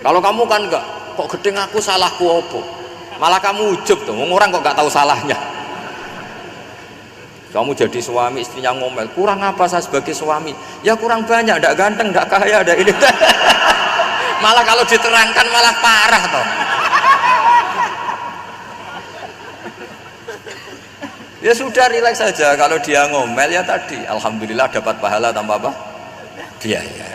Kalau kamu kan enggak, kok gedeng aku salahku opo? Malah kamu ujub tuh, orang kok nggak tahu salahnya. Kamu jadi suami, istrinya ngomel, kurang apa saya sebagai suami? Ya kurang banyak, ndak ganteng, ndak kaya, ndak ini. Malah kalau diterangkan malah parah toh. Ya sudah, rileks saja. Kalau dia ngomel ya tadi, alhamdulillah dapat pahala tanpa apa? Biaya.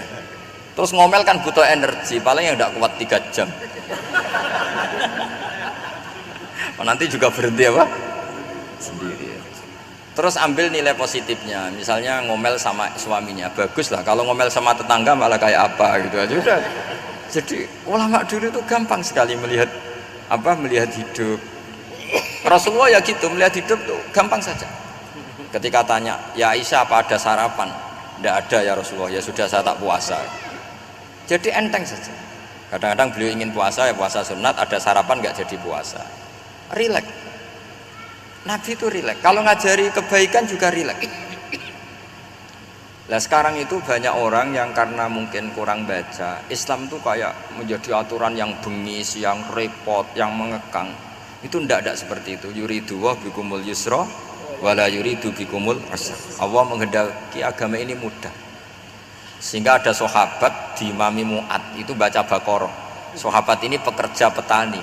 Terus ngomel kan butuh energi, paling yang ndak kuat 3 jam. Nanti juga berhenti apa? Sendiri. Terus ambil nilai positifnya, misalnya ngomel sama suaminya, bagus lah. Kalau ngomel sama tetangga malah kayak apa gitu aja udah. Jadi ulama dulu itu gampang sekali melihat apa? Melihat hidup. Rasulullah ya gitu, melihat hidup tuh gampang saja. Ketika tanya, ya Aisyah apa ada sarapan? Tidak ada ya Rasulullah, ya sudah saya tak puasa. Jadi enteng saja. Kadang-kadang beliau ingin puasa ya puasa sunat, ada sarapan nggak jadi puasa. Rileks. Nabi itu rileks. Kalau ngajari kebaikan juga rileks. Nah sekarang itu banyak orang yang karena mungkin kurang baca, Islam itu kayak menjadi aturan yang bengis, yang repot, yang mengekang. Itu ndak seperti itu. Yuridu wa bikumul yusra wala yuridu bikumul usra. Allah menghendaki agama ini mudah. Sehingga ada sahabat di Imami Mu'ad itu baca Baqarah. Sahabat ini pekerja petani,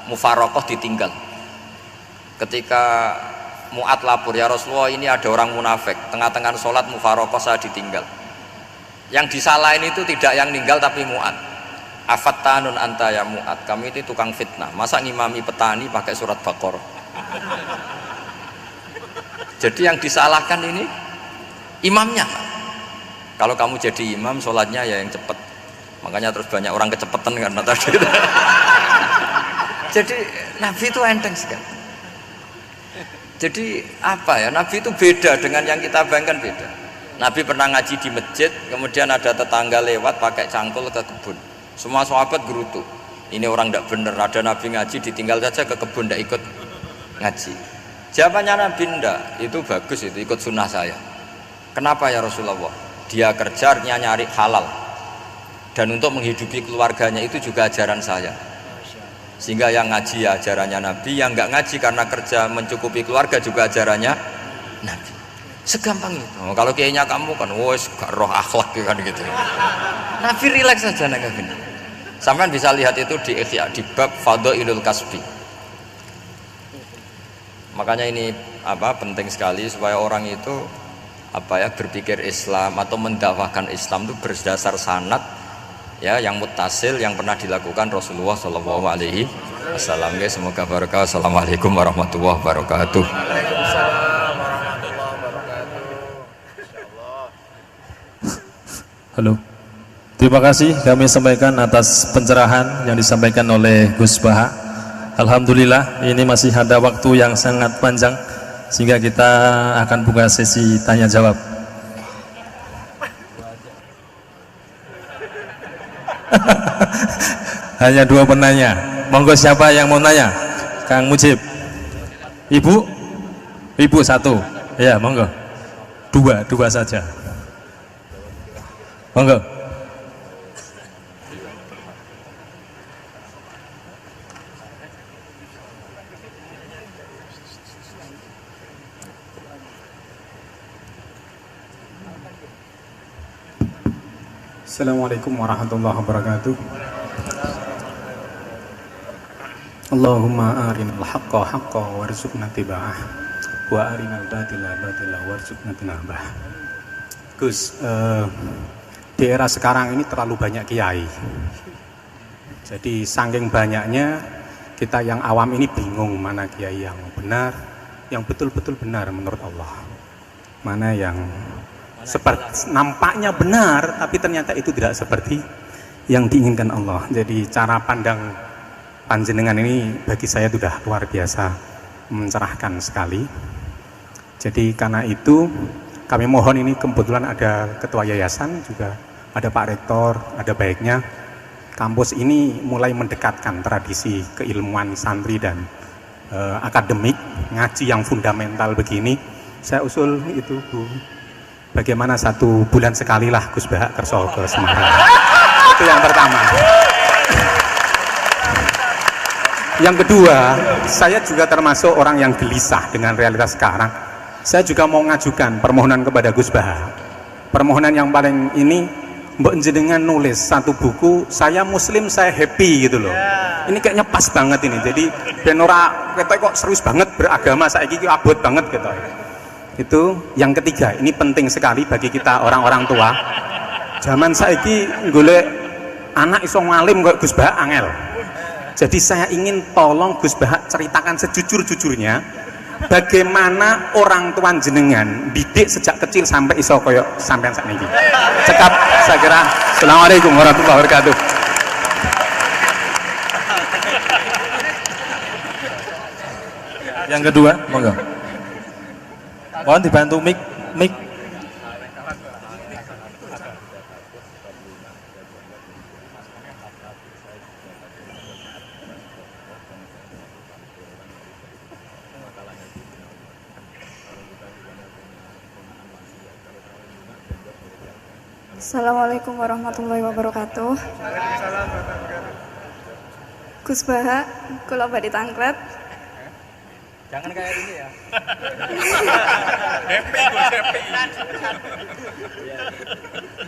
mufarokoh ditinggal. Ketika Mu'ad lapor, ya Rasulullah ini ada orang munafik, tengah-tengah sholat mufarokoh saya ditinggal. Yang disalahin itu tidak yang ninggal tapi Mu'ad. Afattanun anta ya Mu'ad, kami itu tukang fitnah, masa ngimami petani pakai surat Baqarah. Jadi yang disalahkan ini imamnya. Kalau kamu jadi imam, sholatnya ya yang cepat. Makanya terus banyak orang kecepatan karena tadi. Jadi Nabi itu enteng sekali. Jadi apa ya, Nabi itu beda dengan yang kita bayangkan, beda. Nabi pernah ngaji di masjid, kemudian ada tetangga lewat pakai cangkul ke kebun. Semua sahabat gerutu, ini orang tidak benar, ada Nabi ngaji ditinggal saja ke kebun, tidak ikut ngaji. Jawabannya Nabi, tidak, itu bagus, itu ikut sunnah saya. Kenapa ya Rasulullah? Dia kerjanya nyari halal, dan untuk menghidupi keluarganya itu juga ajaran saya. Sehingga yang ngaji ya ajarannya Nabi, yang nggak ngaji karena kerja mencukupi keluarga juga ajarannya Nabi. Segampang itu. Kalau kayaknya kamu kan, wes gak roh akhlak kan gitu. Nabi rileks saja nggak gini. Sampai bisa lihat itu di Ihya, di bab Fadhailul Kasbi. Makanya ini apa penting sekali supaya orang itu apa ya berpikir Islam atau mendakwahkan Islam itu berdasar sanad ya yang muttasil yang pernah dilakukan Rasulullah Shallallahu Alaihi Wasallam. Semoga barokah. Assalamualaikum warahmatullahi wabarakatuh. Halo, terima kasih kami sampaikan atas pencerahan yang disampaikan oleh Gus Baha. Alhamdulillah ini masih ada waktu yang sangat panjang sehingga kita akan buka sesi tanya jawab. Hanya 2 penanya. Monggo siapa yang mau nanya? Kang Mujib. Ibu? Ibu 1. Ya, monggo. 2 saja. Monggo. Assalamualaikum warahmatullahi wabarakatuh. Allahumma arinal haqqa haqqa warzuqna tiba'ah wa arinal batila batila warzuqna tinabah. Gus, di era sekarang ini terlalu banyak kiai. Jadi saking banyaknya kita yang awam ini bingung mana kiai yang benar, yang betul-betul benar menurut Allah. Mana yang seperti nampaknya benar tapi ternyata itu tidak seperti yang diinginkan Allah. Jadi cara pandang panjenengan ini bagi saya sudah luar biasa mencerahkan sekali. Jadi karena itu kami mohon, ini kebetulan ada ketua yayasan juga, ada Pak Rektor, ada baiknya kampus ini mulai mendekatkan tradisi keilmuan santri dan akademik ngaji yang fundamental begini. Saya usul itu Bu, bagaimana 1 bulan sekali lah Gus Bahak kerso ke Semarang. Itu yang pertama. Yang kedua, saya juga termasuk orang yang gelisah dengan realitas sekarang. Saya juga mau ngajukan permohonan kepada Gus Baha. Permohonan yang paling ini, mbok jenengan nulis satu buku, saya Muslim, saya happy gitu loh. Ini kayaknya pas banget ini. Jadi ben ora ketok kok serius banget beragama, saiki iki abot banget gitu. Itu yang ketiga, ini penting sekali bagi kita orang-orang tua. Zaman saiki golek anak iso ngalim kok Gus Baha angel. Jadi saya ingin tolong Gus Baha ceritakan sejujur-jujurnya bagaimana orang tua jenengan didik sejak kecil sampai iso koyo sampean sakniki. Cekap saya kira. Assalamualaikum warahmatullahi wabarakatuh. Yang kedua, monggo. Mohon dibantu mic. Assalamualaikum warahmatullahi wabarakatuh. Gus Baha, kula badhe tangklet. Jangan kayak ini ya.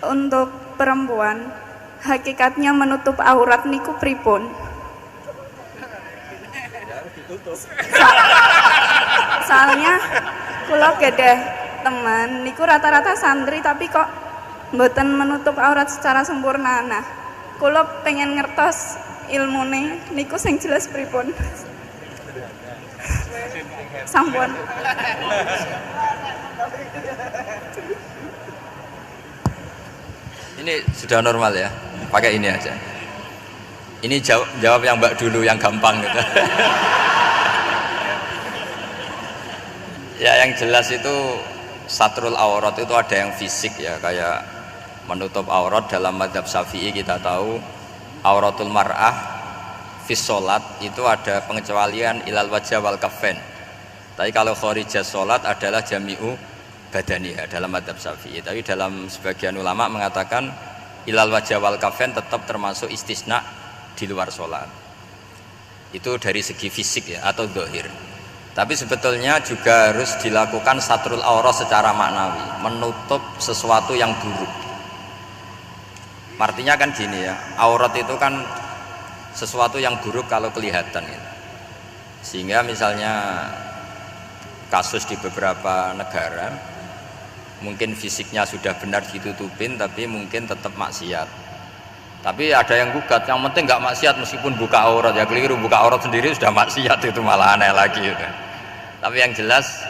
Untuk perempuan, hakikatnya menutup aurat niku pripun? Soalnya kula gedeh teman niku rata-rata santri tapi kok mboten menutup aurat secara sempurna. Nah, kula pengen ngertos ilmune niku sing jelas pripun. Sampun. Ini sudah normal ya, pakai ini aja. Ini jawab yang Mbak dulu yang gampang gitu. Ya yang jelas itu satrul aurat itu ada yang fisik ya, kayak menutup aurat dalam mazhab Syafi'i kita tahu auratul mar'ah fis sholat itu ada pengecualian ilal wajah wal kafain. Tapi kalau kharijah sholat adalah jami'u badaniha dalam mazhab Syafi'i. Tapi dalam sebagian ulama mengatakan ilal wajah wal kafain tetap termasuk istisna di luar sholat. Itu dari segi fisik ya atau zahir. Tapi sebetulnya juga harus dilakukan satrul aurat secara maknawi, menutup sesuatu yang buruk. Artinya kan gini ya, aurat itu kan sesuatu yang buruk kalau kelihatan gitu. Sehingga misalnya kasus di beberapa negara mungkin fisiknya sudah benar ditutupin tapi mungkin tetap maksiat. Tapi ada yang gugat, yang penting nggak maksiat meskipun buka aurat. Ya keliru, buka aurat sendiri sudah maksiat, itu malah aneh lagi gitu. Tapi yang jelas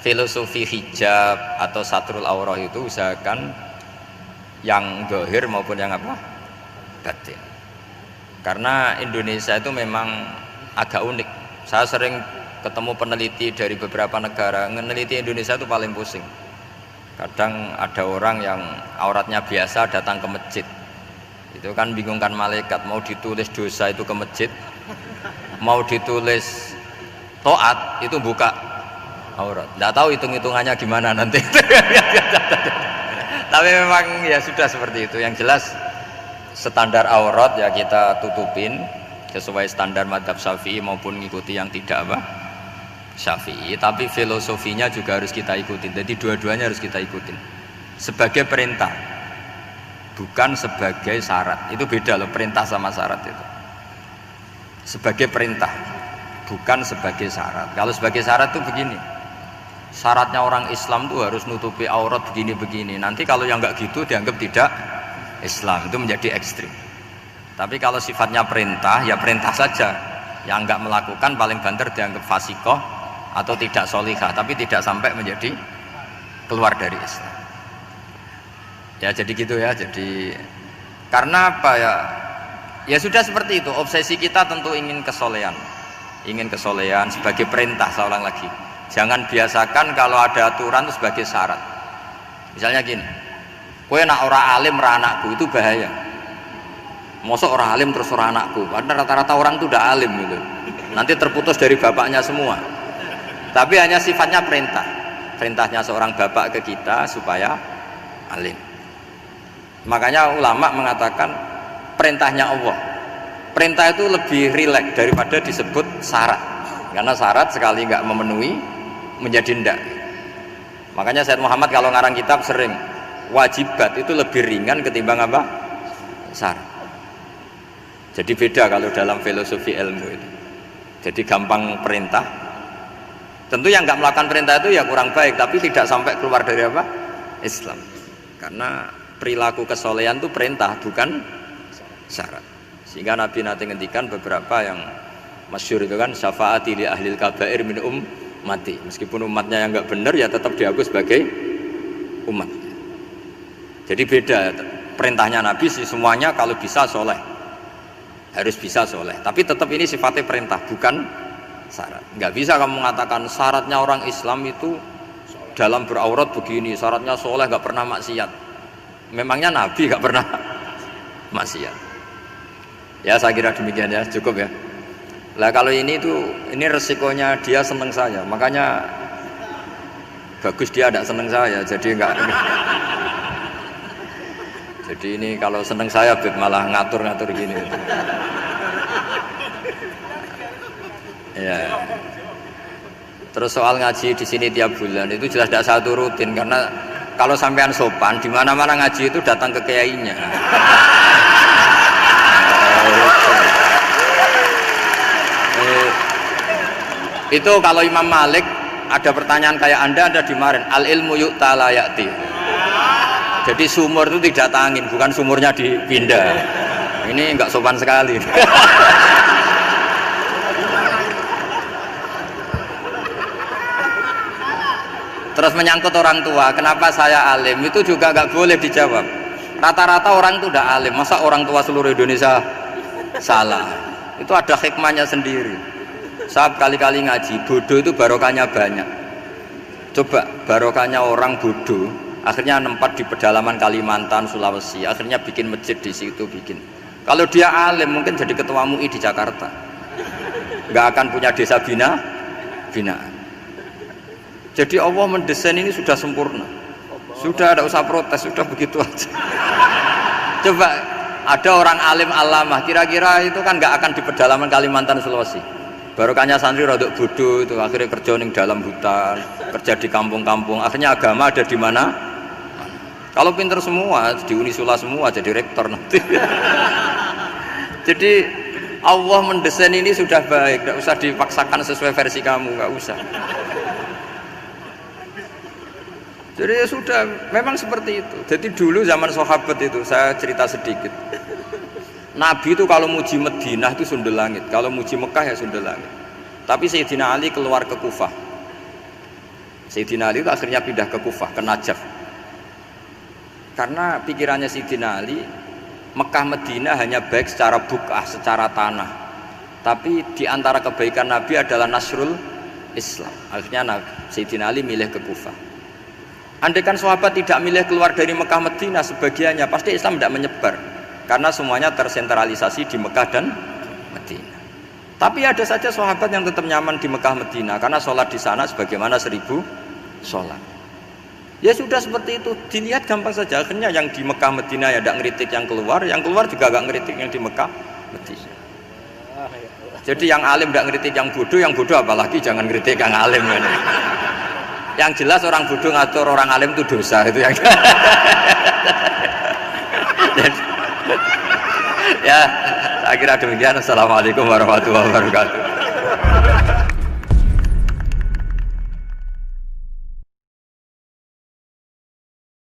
filosofi hijab atau satrul aurat itu usahakan yang zahir maupun yang apa? Batin. Karena Indonesia itu memang agak unik. Saya sering ketemu peneliti dari beberapa negara, meneliti Indonesia itu paling pusing. Kadang ada orang yang auratnya biasa datang ke masjid, itu kan bingungkan malaikat, mau ditulis dosa itu ke masjid, mau ditulis toat itu buka aurat. Nggak tahu hitung-hitungannya gimana nanti. Tapi memang ya sudah seperti itu. Yang jelas standar aurat ya kita tutupin sesuai standar mazhab Syafi'i maupun ngikuti yang tidak apa Syafi'i. Tapi filosofinya juga harus kita ikutin. Jadi dua-duanya harus kita ikutin sebagai perintah, bukan sebagai syarat. Itu beda loh, perintah sama syarat itu. Sebagai perintah, bukan sebagai syarat. Kalau sebagai syarat itu begini, syaratnya orang Islam tuh harus nutupi aurat begini-begini. Nanti kalau yang nggak gitu dianggap tidak Islam, itu menjadi ekstrim. Tapi kalau sifatnya perintah, ya perintah saja. Yang nggak melakukan paling banter dianggap fasikoh atau tidak solihah, tapi tidak sampai menjadi keluar dari Islam. Ya jadi gitu ya. Jadi karena apa ya? Ya sudah seperti itu. Obsesi kita tentu ingin kesolehan, sebagai perintah. Saya ulang lagi, jangan biasakan kalau ada aturan itu sebagai syarat. Misalnya gini, kowe nak ora alim ra anakku, itu bahaya. Mosok ora alim terus ora anakku, karena rata-rata orang itu udah alim gitu. Nanti terputus dari bapaknya semua. Tapi hanya sifatnya perintah. Perintahnya seorang bapak ke kita supaya alim. Makanya ulama mengatakan perintahnya Allah perintah itu lebih rileks daripada disebut syarat, karena syarat sekali nggak memenuhi menjadi ndak. Makanya Sayyid Muhammad kalau ngarang kitab sering wajibat itu lebih ringan ketimbang apa? Syarat. Jadi beda kalau dalam filosofi ilmu itu. Jadi gampang perintah. Tentu yang nggak melakukan perintah itu ya kurang baik, tapi tidak sampai keluar dari apa? Islam. Karena perilaku kesolehan itu perintah, bukan syarat. Sehingga Nabi nanti ngendikan beberapa yang masyhur itu kan, syafaati li ahlil kabair min ummati. Meskipun umatnya yang nggak benar ya tetap diaku sebagai umat. Jadi beda perintahnya Nabi sih, semuanya kalau bisa soleh, harus bisa soleh. Tapi tetap ini sifatnya perintah, bukan syarat. Nggak bisa kamu mengatakan syaratnya orang Islam itu dalam beraurat begini, syaratnya soleh nggak pernah maksiat. Memangnya Nabi nggak pernah maksiat? Ya saya kira demikian ya, cukup ya. Lah kalau ini resikonya dia seneng saya, makanya bagus dia tidak seneng saya, jadi enggak. Jadi ini kalau seneng saya malah ngatur-ngatur gini. Ya. Terus soal ngaji di sini tiap bulan itu jelas tidak satu rutin, karena kalau sampean sopan di mana-mana ngaji itu datang ke kiainya. Itu kalau Imam Malik ada pertanyaan kayak anda dimarin, al ilmu yu'ta la ya'ti. Jadi sumur itu didatangin, bukan sumurnya dipindah. Ini enggak sopan sekali. Terus menyangkut orang tua, kenapa saya alim, itu juga enggak boleh dijawab. Rata-rata orang itu udah alim, masa orang tua seluruh Indonesia salah? Itu ada hikmahnya sendiri. Saya kali-kali ngaji, bodoh itu barokahnya banyak. Coba barokahnya orang bodoh, akhirnya nempat di pedalaman Kalimantan, Sulawesi, akhirnya bikin masjid di situ bikin. Kalau dia alim mungkin jadi ketua MUI di Jakarta, nggak akan punya desa binaan. Jadi Allah mendesain ini sudah sempurna, sudah tidak usah protes, sudah begitu aja. Coba ada orang alim alamah, kira-kira itu kan nggak akan di pedalaman Kalimantan, Sulawesi. Barokahnya santri rodok bodoh itu akhirnya kerja di dalam hutan, kerja di kampung-kampung, akhirnya agama ada di mana? Kalau pinter semua di Unisula semua jadi rektor nanti. Jadi Allah mendesain ini sudah baik, tidak usah dipaksakan sesuai versi kamu, nggak usah. Jadi ya sudah, memang seperti itu. Jadi dulu zaman sahabat itu, saya cerita sedikit. Nabi itu kalau muji Madinah itu sundel langit, kalau muji Mekah ya sundel langit. Tapi Sayyidina Ali keluar ke Kufah. Sayyidina Ali itu akhirnya pindah ke Kufah, ke Najaf. Karena pikirannya Sayyidina Ali, Mekah Madinah hanya baik secara bukah, secara tanah. Tapi di antara kebaikan Nabi adalah nasrul Islam. Akhirnya Sayyidina Ali milih ke Kufah. Andaikan sahabat tidak milih keluar dari Mekah Madinah sebagiannya, pasti Islam tidak menyebar. Karena semuanya tersentralisasi di Mekah dan Madinah. Tapi ada saja sahabat yang tetap nyaman di Mekah Madinah karena sholat di sana sebagaimana 1000 sholat. Ya sudah seperti itu, dilihat gampang saja. Akhirnya yang di Mekah Madinah ya tidak ngeritik yang keluar juga gak ngeritik yang di Mekah Madinah. Jadi yang alim tidak ngeritik yang bodoh apalagi jangan ngeritik yang alim. Yang jelas orang bodoh ngatur orang alim itu dosa itu yang. Ya, saya kira demikian. Assalamualaikum warahmatullahi wabarakatuh.